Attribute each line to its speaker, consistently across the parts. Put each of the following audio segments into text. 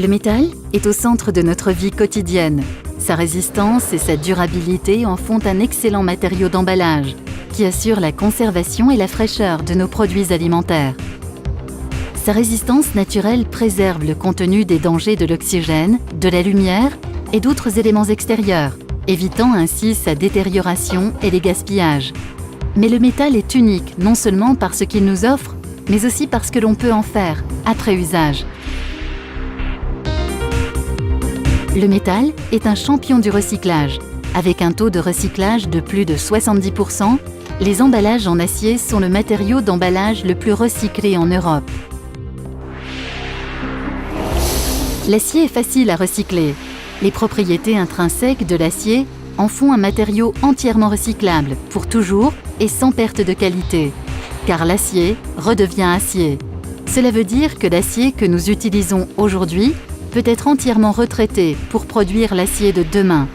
Speaker 1: Le métal est au centre de notre vie quotidienne. Sa résistance et sa durabilité en font un excellent matériau d'emballage qui assure la conservation et la fraîcheur de nos produits alimentaires. Sa résistance naturelle préserve le contenu des dangers de l'oxygène, de la lumière et d'autres éléments extérieurs, évitant ainsi sa détérioration et les gaspillages. Mais le métal est unique non seulement par ce qu'il nous offre, mais aussi parce que l'on peut en faire après usage. Le métal est un champion du recyclage. Avec un taux de recyclage de plus de 70%, les emballages en acier sont le matériau d'emballage le plus recyclé en Europe. L'acier est facile à recycler. Les propriétés intrinsèques de l'acier en font un matériau entièrement recyclable, pour toujours et sans perte de qualité. Car l'acier redevient acier. Cela veut dire que l'acier que nous utilisons aujourd'hui peut être entièrement retraité pour produire l'acier de demain.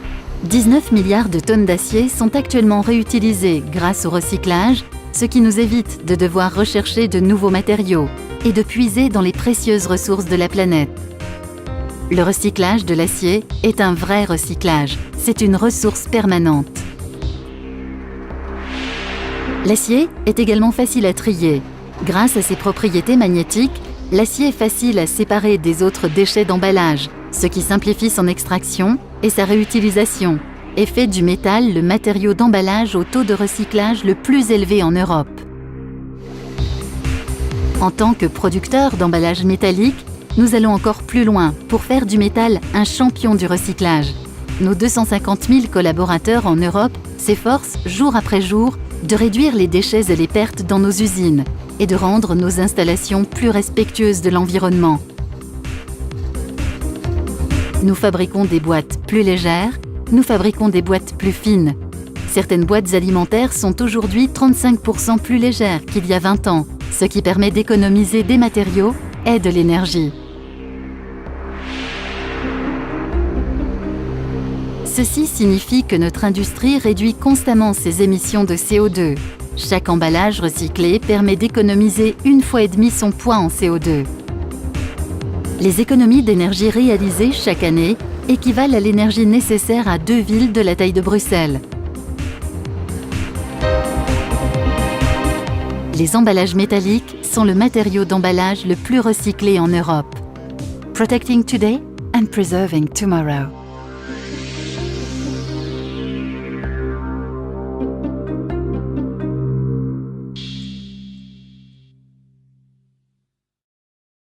Speaker 1: 19 milliards de tonnes d'acier sont actuellement réutilisées grâce au recyclage, ce qui nous évite de devoir rechercher de nouveaux matériaux et de puiser dans les précieuses ressources de la planète. Le recyclage de l'acier est un vrai recyclage, c'est une ressource permanente. L'acier est également facile à trier. Grâce à ses propriétés magnétiques, l'acier est facile à séparer des autres déchets d'emballage, ce qui simplifie son extraction et sa réutilisation, et fait du métal le matériau d'emballage au taux de recyclage le plus élevé en Europe. En tant que producteur d'emballage métallique, nous allons encore plus loin pour faire du métal un champion du recyclage. Nos 250 000 collaborateurs en Europe s'efforcent jour après jour de réduire les déchets et les pertes dans nos usines et de rendre nos installations plus respectueuses de l'environnement. Nous fabriquons des boîtes plus légères, nous fabriquons des boîtes plus fines. Certaines boîtes alimentaires sont aujourd'hui 35% plus légères qu'il y a 20 ans, ce qui permet d'économiser des matériaux et de l'énergie. Ceci signifie que notre industrie réduit constamment ses émissions de CO2. Chaque emballage recyclé permet d'économiser 1,5 fois son poids en CO2. Les économies d'énergie réalisées chaque année équivalent à l'énergie nécessaire à 2 villes de la taille de Bruxelles. Les emballages métalliques sont le matériau d'emballage le plus recyclé en Europe. Protecting today and preserving tomorrow.